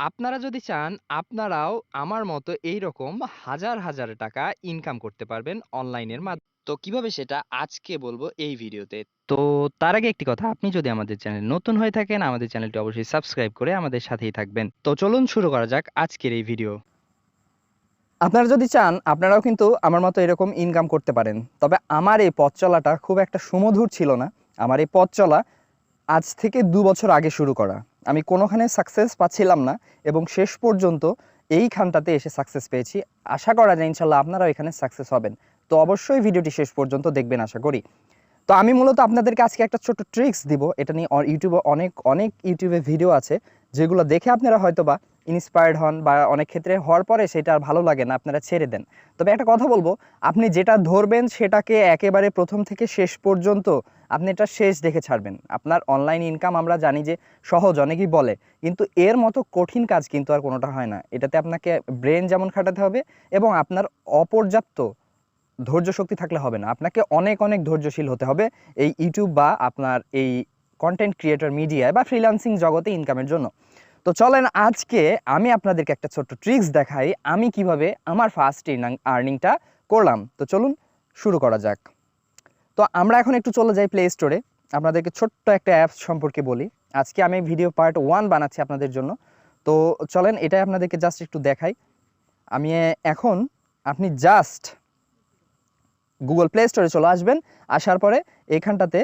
আপনারা যদি চান আপনারাও আমার মতো এইরকম হাজার, হাজার টাকা ইনকাম করতে পারবেন অনলাইনের তো কিভাবে সেটা আজকে বলবো এই ভিডিওতে। তো তার আগে একটি কথা, আপনি যদি আমাদের চ্যানেল নতুন হয়ে থাকেন আমাদের চ্যানেলটি অবশ্যই সাবস্ক্রাইব করে আমাদের সাথেই থাকবেন। তো চলুন শুরু করা যাক আজকের এই ভিডিও। আপনারা যদি চান আপনারাও কিন্তু আমার মতো এরকম ইনকাম করতে পারেন। তবে আমার এই পথ চলাটা খুব একটা সুমধুর ছিল না। আমার এই পথ চলা আজ থেকে ২ বছর আগে শুরু করা। আমি কোনোখানে সাকসেস পাচ্ছিলাম না এবং শেষ পর্যন্ত এইখানটাতে এসে সাকসেস পেয়েছি। আশা করা যায় ইনশাল্লাহ আপনারাও এখানে সাকসেস হবেন। তো অবশ্যই ভিডিওটি শেষ পর্যন্ত দেখবেন আশা করি। তো আমি মূলত আপনাদেরকে আজকে একটা ছোট্ট ট্রিক্স দিব। এটা নিয়ে ইউটিউবে অনেক অনেক ইউটিউবে ভিডিও আছে, যেগুলো দেখে আপনারা হয়তোবা ইন্সপায়ার্ড হন বা অনেক ক্ষেত্রে হওয়ার পরে সেটা আর ভালো লাগে না, আপনারা ছেড়ে দেন। তবে একটা কথা বলবো, আপনি যেটা ধরবেন সেটাকে একেবারে প্রথম থেকে শেষ পর্যন্ত আপনি এটা শেষ দেখে ছাড়বেন। আপনার অনলাইন ইনকাম আমরা জানি যে সহজ, অনেকেই বলে, কিন্তু এর মতো কঠিন কাজ কিন্তু আর কোনোটা হয় না। এটাতে আপনাকে ব্রেন যেমন খাটাতে হবে এবং আপনার অপর্যাপ্ত ধৈর্য শক্তি থাকলে হবে না, আপনাকে অনেক অনেক ধৈর্যশীল হতে হবে এই ইউটিউব বা আপনার এই কন্টেন্ট ক্রিয়েটর মিডিয়ায় বা ফ্রিল্যান্সিং জগতে ইনকামের জন্য। তো চলেন আজকে আমি আপনাদেরকে একটা ছোট্ট ট্রিক্স দেখাই আমি কিভাবে আমার ফার্স্ট আর্নিংটা করলাম। তো চলুন শুরু করা যাক। তো আমরা এখন একটু চলে যাই প্লে স্টোরে। আপনাদেরকে ছোট্ট একটা অ্যাপস সম্পর্কে বলি। আজকে আমি ভিডিও পার্ট 1 বানাচ্ছি আপনাদের জন্য। তো চলেন এটাই আপনাদেরকে জাস্ট একটু দেখাই। আমি এখন আপনি জাস্ট গুগল প্লে স্টোরে চলে আসবেন। আসার পরে এখানটাতে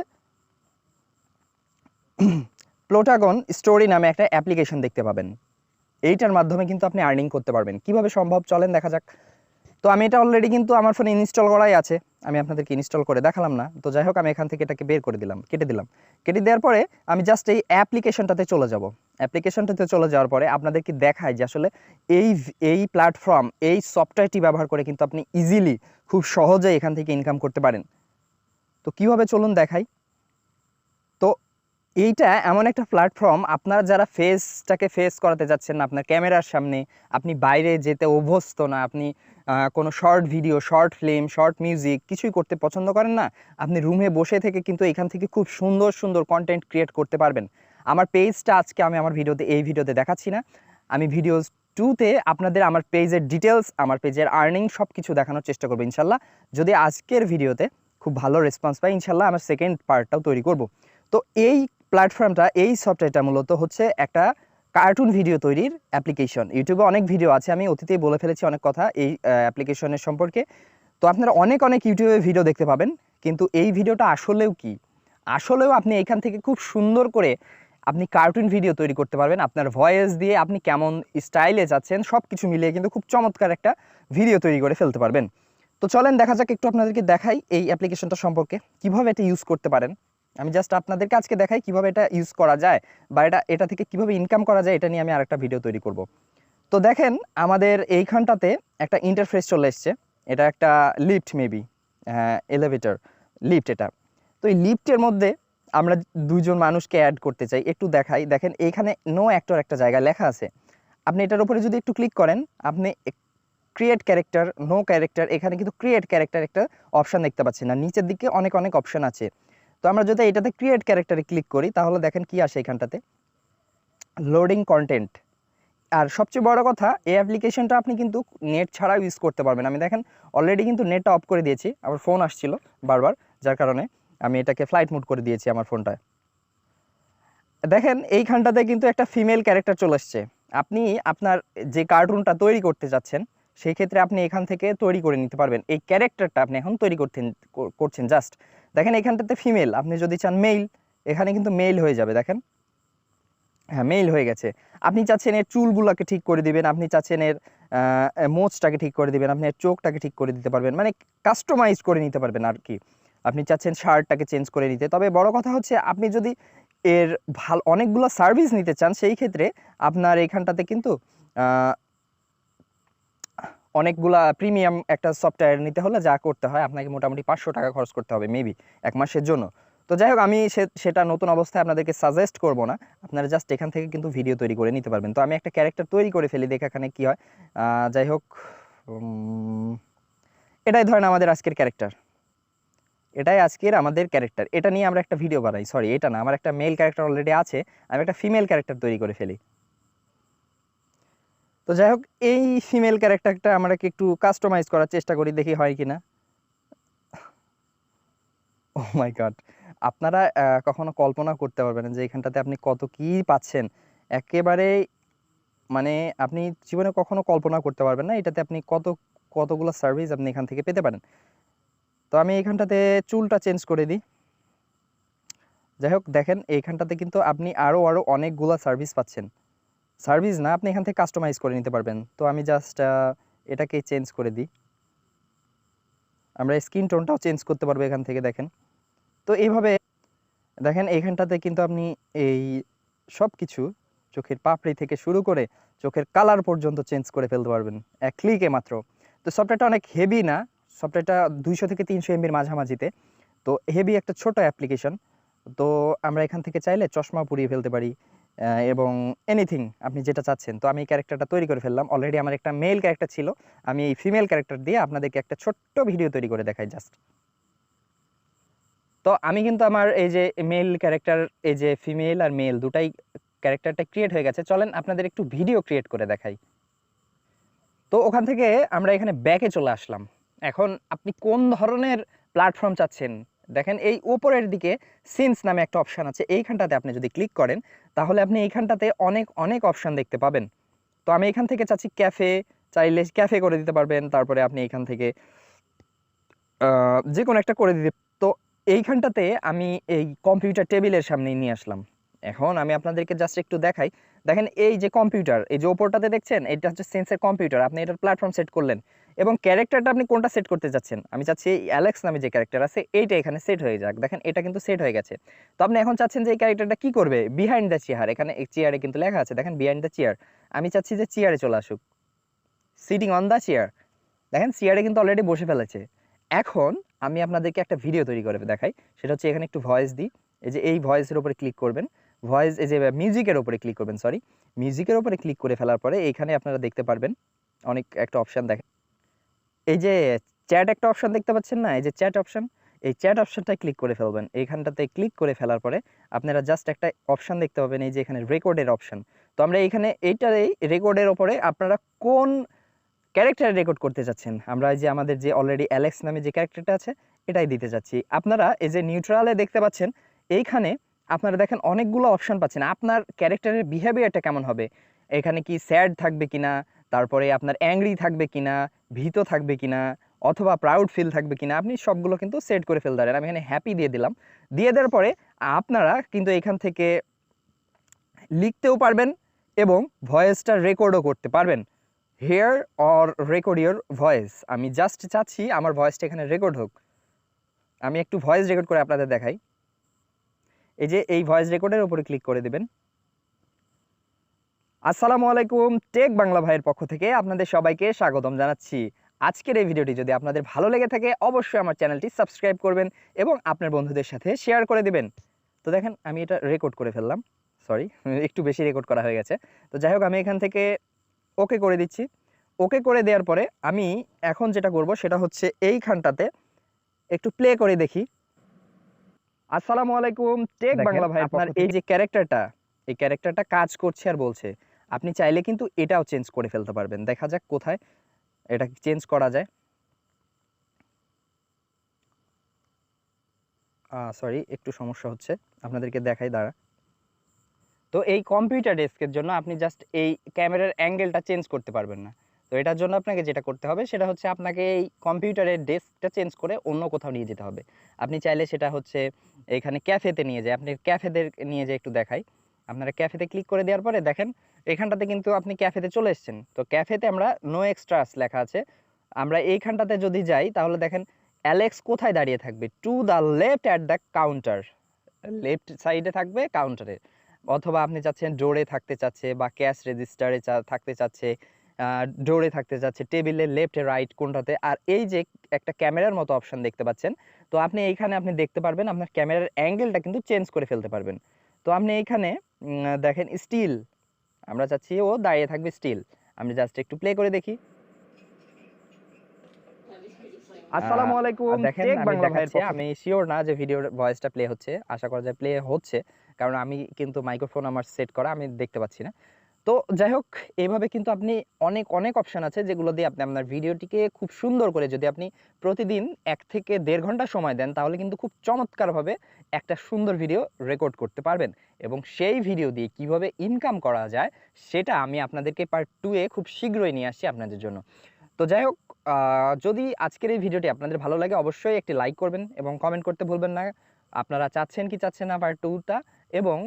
প্লোটাগন স্টোরি নামে একটা অ্যাপ্লিকেশন দেখতে পাবেন। এইটার মাধ্যমে কিন্তু আপনি আর্নিং করতে পারবেন। কিভাবে সম্ভব চলেন দেখা যাক। তো আমি এটা অলরেডি কিন্তু আমার ফোনে ইনস্টল করাই আছে, আমি আপনাদেরকে ইনস্টল করে দেখালাম না। তো যাই হোক, আমি এখান থেকে এটাকে বের করে দিলাম, কেটে দিলাম। কেটে দেওয়ার পরে আমি জাস্ট এই অ্যাপ্লিকেশনটাতে চলে যাব। অ্যাপ্লিকেশনটাতে চলে যাওয়ার পরে আপনাদেরকে দেখায় যে আসলে এই এই প্ল্যাটফর্ম, এই সফটওয়্যারটি ব্যবহার করে কিন্তু আপনি ইজিলি খুব সহজে এখান থেকে ইনকাম করতে পারেন। তো কীভাবে চলুন দেখাই। তো এইটা এমন একটা প্ল্যাটফর্ম, আপনারা যারা ফেসটাকে ফেস করাতে যাচ্ছেন না আপনার ক্যামেরার সামনে, আপনি বাইরে যেতে অভ্যস্ত না, আপনি কোনো short video, short film, short music কিছুই করতে পছন্দ করেন না, আপনি রুমে বসে থেকে কিন্তু এখান থেকে খুব সুন্দর সুন্দর কন্টেন্ট ক্রিয়েট করতে পারবেন। আমার পেজটা আজকে আমি আমার এই ভিডিওতে দেখাচ্ছি না। আমি ভিডিও 2তে আপনাদের আমার পেজের ডিটেলস, আমার পেজের আর্নিং সব কিছু দেখানোর চেষ্টা করবো ইনশাল্লাহ। যদি আজকের ভিডিওতে খুব ভালো রেসপন্স পাই ইনশাল্লাহ আমার সেকেন্ড পার্টটাও তৈরি করব। তো এই প্ল্যাটফর্মটা, এই সফটওয়্যারটা মূলত হচ্ছে একটা কার্টুন ভিডিও তৈরির অ্যাপ্লিকেশন। ইউটিউবে অনেক ভিডিও আছে, আমি অতীতেই বলে ফেলেছি অনেক কথা এই অ্যাপ্লিকেশনের সম্পর্কে। তো আপনারা অনেক অনেক ইউটিউবে ভিডিও দেখতে পাবেন, কিন্তু এই ভিডিওটা আসলেও কি, আসলেও আপনি এখান থেকে খুব সুন্দর করে আপনি কার্টুন ভিডিও তৈরি করতে পারবেন। আপনার ভয়েস দিয়ে আপনি কেমন স্টাইলে যাচ্ছেন সব কিছু মিলিয়ে কিন্তু খুব চমৎকার একটা ভিডিও তৈরি করে ফেলতে পারবেন। তো চলেন দেখা যাক, একটু আপনাদেরকে দেখাই এই অ্যাপ্লিকেশনটা সম্পর্কে কিভাবে এটা ইউজ করতে পারেন। আমি জাস্ট আপনাদেরকে আজকে দেখাই কিভাবে এটা ইউজ করা যায় বা এটা থেকে কিভাবে ইনকাম করা যায়, এটা নিয়ে আমি আরেকটা ভিডিও তৈরি করব। তো দেখেন আমাদের এইখানটাতে একটা ইন্টারফেস চলে এসছে। এটা একটা লিফট মেবি, এলিভেটর, লিফট এটা। তো এই লিফটের মধ্যে আমরা দুজন মানুষকে অ্যাড করতে চাই, একটু দেখাই। দেখেন এইখানে নো অ্যাক্টর একটা জায়গায় লেখা আছে। আপনি এটার উপরে যদি একটু ক্লিক করেন, আপনি ক্রিয়েট ক্যারেক্টার, নো ক্যারেক্টার, এখানে কিন্তু ক্রিয়েট ক্যারেক্টার একটা অপশান দেখতে পাচ্ছেন না, নিচের দিকে অনেক অনেক অপশান আছে। তো আমরা যদি এটাতে ক্রিয়েট ক্যারেক্টারে ক্লিক করি তাহলে দেখেন কি আসে এখানটাতে, লোডিং কন্টেন্ট। আর সবচেয়ে বড় কথা, এই অ্যাপ্লিকেশনটা আপনি কিন্তু নেট ছাড়াও ইউজ করতে পারবেন। আমি দেখেন অলরেডি কিন্তু নেটটা অফ করে দিয়েছি, আমার ফোন আসছিল বারবার, যার কারণে আমি এটাকে ফ্লাইট মোড করে দিয়েছি আমার ফোনটায়। দেখেন এইখানটাতে কিন্তু একটা ফিমেল ক্যারেক্টার চলে এসছে। আপনি আপনার যে কার্টুনটা তৈরি করতে যাচ্ছেন সেই ক্ষেত্রে আপনি এখান থেকে তৈরি করে নিতে পারবেন। এই ক্যারেক্টারটা আপনি এখন তৈরি করছেন জাস্ট দেখেন এখানটাতে ফিমেল, আপনি যদি চান মেল, এখানে কিন্তু মেল হয়ে যাবে। দেখেন হ্যাঁ, মেইল হয়ে গেছে। আপনি চাচ্ছেন এর চুলগুলোকে ঠিক করে দিবেন, আপনি চাচ্ছেন এর মোচটাকে ঠিক করে দিবেন, আপনি এর চোখটাকে ঠিক করে দিতে পারবেন, মানে কাস্টমাইজ করে নিতে পারবেন আর কি। আপনি চাচ্ছেন শার্টটাকে চেঞ্জ করে নিতে। তবে বড় কথা হচ্ছে আপনি যদি এর অনেকগুলো সার্ভিস নিতে চান সেই ক্ষেত্রে আপনার এইখানটাতে কিন্তু অনেকগুলা প্রিমিয়াম একটা সফটওয়্যার নিতে হলে যা করতে হয় আপনাকে মোটামুটি 500 টাকা খরচ করতে হবে মেবি 1 মাসের জন্য। তো যাই হোক, আমি সেটা নতুন অবস্থায় আপনাদেরকে সাজেস্ট করব না, আপনারা জাস্ট এখান থেকে কিন্তু ভিডিও তৈরি করে নিতে পারবেন। তো আমি একটা ক্যারেক্টার তৈরি করে ফেলি, দেখে এখানে কি হয়। যাই হোক, এটাই ধরেন আমাদের আজকের ক্যারেক্টার, এটাই আজকের আমাদের ক্যারেক্টার। এটা নিয়ে আমরা একটা ভিডিও বানাই, সরি এটা না, আমার একটা মেল ক্যারেক্টার অলরেডি আছে, আমি একটা ফিমেল ক্যারেক্টার তৈরি করে ফেলি। তো যাই হোক, এই ফিমেল ক্যারেক্টারটা আমরা একটু কাস্টমাইজ করার চেষ্টা করি, দেখি হয় কিনা। ও মাই গড, আপনারা কখনো কল্পনা করতে পারবেন না যে এখানটাতে আপনি কত কি পাচ্ছেন। একেবারে মানে আপনি জীবনে কখনো কল্পনা করতে পারবেন না এটাতে আপনি কতগুলো সার্ভিস আপনি এখান থেকে পেতে পারেন। তো আমি এখানটাতে চুলটা চেঞ্জ করে দিই। যাই হোক, দেখেন এইখানটাতে কিন্তু আপনি আরও অনেকগুলো সার্ভিস পাচ্ছেন। সার্ভিস না, আপনি এখান থেকে কাস্টমাইজ করে নিতে পারবেন। তো আমি জাস্ট এটাকে চেঞ্জ করে দিই। আমরা স্কিন টোনটাও চেঞ্জ করতে পারবো এখান থেকে, দেখেন। তো এইভাবে দেখেন এইখানটাতে কিন্তু আপনি এই সব কিছু, চোখের পাপড়ি থেকে শুরু করে চোখের কালার পর্যন্ত চেঞ্জ করে ফেলতে পারবেন এক ক্লিকে মাত্র। তো সফটওয়্যারটা অনেক হেভি না, সফটওয়্যারটা 200 থেকে 300 এমবির মাঝামাঝিতে। তো হেভি একটা ছোট অ্যাপ্লিকেশন। তো আমরা এখান থেকে চাইলে চশমা পরিয়ে ফেলতে পারি এবং এনিথিং আপনি যেটা চাচ্ছেন। তো আমি এই ক্যারেক্টারটা তৈরি করে ফেললাম। অলরেডি আমার একটা মেল ক্যারেক্টার ছিল, আমি এই ফিমেল ক্যারেক্টার দিয়ে আপনাদেরকে একটা ছোট্ট ভিডিও তৈরি করে দেখাই জাস্ট। তো আমি কিন্তু আমার এই যে মেল ক্যারেক্টার, এই যে ফিমেল আর মেল দুটাই ক্যারেক্টারটা ক্রিয়েট হয়ে গেছে। চলেন আপনাদের একটু ভিডিও ক্রিয়েট করে দেখাই। তো ওখান থেকে আমরা এখানে ব্যাকে চলে আসলাম। এখন আপনি কোন ধরনের প্ল্যাটফর্ম চাচ্ছেন, দেখেন এই উপরের দিকে সিনস নামে একটা অপশান আছে, এইখানটাতে আপনি যদি ক্লিক করেন তাহলে আপনি এইখানটাতে অনেক অনেক অপশান দেখতে পাবেন। তো আমি এখান থেকে চাচ্ছি ক্যাফে, চাইলে ক্যাফে করে দিতে পারবেন। তারপরে আপনি এখান থেকে যে কোনো একটা করে দিতে। তো এইখানটাতে আমি এই কম্পিউটার টেবিলের সামনে নিয়ে আসলাম। এখন আমি আপনাদেরকে জাস্ট একটু দেখাই। দেখেন এই যে কম্পিউটার, এই যে ওপরটাতে দেখছেন, এটা হচ্ছে সেন্সের কম্পিউটার। আপনি এটার প্ল্যাটফর্ম সেট করলেন এবং ক্যারেক্টারটা আপনি কোনটা সেট করতে চাচ্ছেন। আমি চাচ্ছি এই অ্যালেক্স নামে যে ক্যারেক্টার আছে এইটা এখানে সেট হয়ে যাক। দেখেন এটা কিন্তু সেট হয়ে গেছে। তো আপনি এখন চাচ্ছেন যে এই ক্যারেক্টারটা কি করবে, বিহাইন্ড দ্য চেয়ার। এখানে চেয়ারে কিন্তু লেখা আছে, দেখেন বিহাইন্ড দ্য চেয়ার। আমি চাচ্ছি যে চেয়ারে চলে আসুক, সিটিং অন দ্য চেয়ার। দেখেন চেয়ারে কিন্তু অলরেডি বসে ফেলেছে। এখন আমি আপনাদেরকে একটা ভিডিও তৈরি করে দেখাই। সেটা হচ্ছে এখানে একটু ভয়েস দিই। এই যে এই ভয়েসের উপরে ক্লিক করবেন, ভয়েস এই যে মিউজিকের উপরে ক্লিক করবেন, সরি, মিউজিকের উপরে ক্লিক করে ফেলার পরে এইখানে আপনারা দেখতে পারবেন অনেক একটা অপশান। দেখেন এই যে চ্যাট একটা অপশান দেখতে পাচ্ছেন না, এই যে চ্যাট অপশান, এই চ্যাট অপশানটায় ক্লিক করে ফেলবেন। এইখানটাতে ক্লিক করে ফেলার পরে আপনারা জাস্ট একটা অপশান দেখতে পাবেন, এই যে এখানে রেকর্ডের অপশান। তো আমরা এইখানে এইটাই রেকর্ডের ওপরে আপনারা কোন ক্যারেক্টার রেকর্ড করতে চাচ্ছেন, আমরা এই যে আমাদের যে অলরেডি অ্যালেক্স নামে যে ক্যারেক্টারটা আছে এটাই দিতে চাচ্ছি। আপনারা এই যে নিউট্রালে দেখতে পাচ্ছেন, এইখানে আপনারা দেখেন অনেকগুলো অপশন পাচ্ছেন। আপনার ক্যারেক্টারের বিহেভিয়ারটা কেমন হবে, এখানে কি স্যাড থাকবে কিনা, তারপরে আপনার অ্যাংরি থাকবে কিনা, ভীত থাকবে কিনা, অথবা প্রাউড ফিল থাকবে কিনা, আপনি সবগুলো কিন্তু সেট করে ফেলতে পারেন। আমি এখানে হ্যাপি দিয়ে দিলাম। দিয়ে দেওয়ার পরে আপনারা কিন্তু এখান থেকে লিখতেও পারবেন এবং ভয়েসটা রেকর্ডও করতে পারবেন। Hear or record your voice. আমি জাস্ট চাচ্ছি আমার ভয়েসটা এখানে রেকর্ড হোক। আমি একটু ভয়েস রেকর্ড করে আপনাদের দেখাই। এই যে এই ভয়েস রেকর্ডের উপরে ক্লিক করে দেবেন। আসসালামু আলাইকুম, টেক বাংলা ভাইয়ের পক্ষ থেকে আপনাদের সবাইকে স্বাগতম জানাচ্ছি। আজকের এই ভিডিওটি যদি আপনাদের ভালো লেগে থাকে অবশ্যই আমার চ্যানেলটি সাবস্ক্রাইব করবেন এবং আপনার বন্ধুদের সাথে শেয়ার করে দিবেন। তো দেখেন আমি এটা রেকর্ড করে ফেললাম, সরি একটু বেশি রেকর্ড করা হয়ে গেছে। তো যাই হোক, আমি এখান থেকে ওকে করে দিচ্ছি। ওকে করে দেওয়ার পরে আমি এখন যেটা করব সেটা হচ্ছে এইখানটাতে একটু প্লে করে দেখি। আসসালামু আলাইকুম, টেক বাংলা ভাইয়ের আপনার এই যে ক্যারেক্টারটা, এই ক্যারেক্টারটা কাজ করছে আর বলছে। আপনি চাইলে কিন্তু এটাও চেঞ্জ করে ফেলতে পারবেন। দেখা যাক কোথায় এটা চেঞ্জ করা যায়। সরি, একটু সমস্যা হচ্ছে, আপনাদেরকে দেখাই দাঁড়া। তো এই কম্পিউটার ডেস্কের জন্য আপনি জাস্ট এই ক্যামেরার অ্যাঙ্গেলটা চেঞ্জ করতে পারবেন না। তো এটার জন্য আপনাকে যেটা করতে হবে সেটা হচ্ছে আপনাকে এই কম্পিউটারের ডেস্কটা চেঞ্জ করে অন্য কোথাও নিয়ে যেতে হবে। আপনি চাইলে সেটা হচ্ছে এখানে ক্যাফেতে নিয়ে যায়, আপনি ক্যাফেদের নিয়ে যেয়ে একটু দেখাই। আপনারা ক্যাফেতে ক্লিক করে দেওয়ার পরে দেখেন এখানটাতে কিন্তু আপনি ক্যাফেতে চলে এসেছেন। তো ক্যাফেতে আমরা নো এক্সট্রাস লেখা আছে। আমরা এইখানটাতে যদি যাই তাহলে দেখেন অ্যালেক্স কোথায় দাঁড়িয়ে থাকবে, to the left at the counter, left সাইডে থাকবে কাউন্টারে। অথবা আপনি চাচ্ছেন ডোরে থাকতে চাচ্ছে বা ক্যাশ রেজিস্টারে থাকতে চাচ্ছে, ডোরে থাকতে চাচ্ছে, টেবিলের লেফট রাইট কোনটাতে। আর এই যে একটা ক্যামেরার মতো অপশন দেখতে পাচ্ছেন, তো আপনি এইখানে আপনি দেখতে পারবেন আপনার ক্যামেরার অ্যাঙ্গেলটা কিন্তু চেঞ্জ করে ফেলতে পারবেন। তো আপনি এইখানে দেখেন স্টিল, আমরা চাচ্ছি ও দাঁড়িয়ে থাকবে স্টিল। আমি জাস্ট একটু প্লে করে দেখি। আসসালামু আলাইকুম, দেখেন টেক আমি বাংলা ভাইয়ের দেখাচ্ছি, পক্ষ আমি শিওর না যে ভিডিওর ভয়েসটা প্লে হচ্ছে, আশা করা যায় প্লে হচ্ছে, কারণ আমি কিন্তু মাইক্রোফোন আমার সেট করা, আমি দেখতে পাচ্ছি না। তো যাই হোক, এইভাবে কিন্তু আপনি অনেক অনেক অপশান আছে যেগুলো দিয়ে আপনি আপনার ভিডিওটিকে খুব সুন্দর করে, যদি আপনি প্রতিদিন 1 থেকে 1.5 ঘন্টা সময় দেন, তাহলে কিন্তু খুব চমৎকারভাবে একটা সুন্দর ভিডিও রেকর্ড করতে পারবেন। এবং সেই ভিডিও দিয়ে কিভাবে ইনকাম করা যায় সেটা আমি আপনাদেরকে পার্ট 2-এ খুব শীঘ্রই নিয়ে আসছি আপনাদের জন্য। তো যাই হোক, যদি আজকের এই ভিডিওটি আপনাদের ভালো লাগে, অবশ্যই একটি লাইক করবেন এবং কমেন্ট করতে ভুলবেন না আপনারা চাচ্ছেন কি চাচ্ছেন না পার্ট 2টা। এবং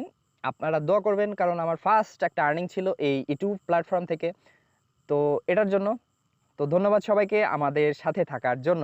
আপনারা দোয়া করবেন, কারণ আমার ফার্স্ট একটা আর্নিং ছিল এই ইউটিউব প্ল্যাটফর্ম থেকে, তো এটার জন্য। তো ধন্যবাদ সবাইকে আমাদের সাথে থাকার জন্য।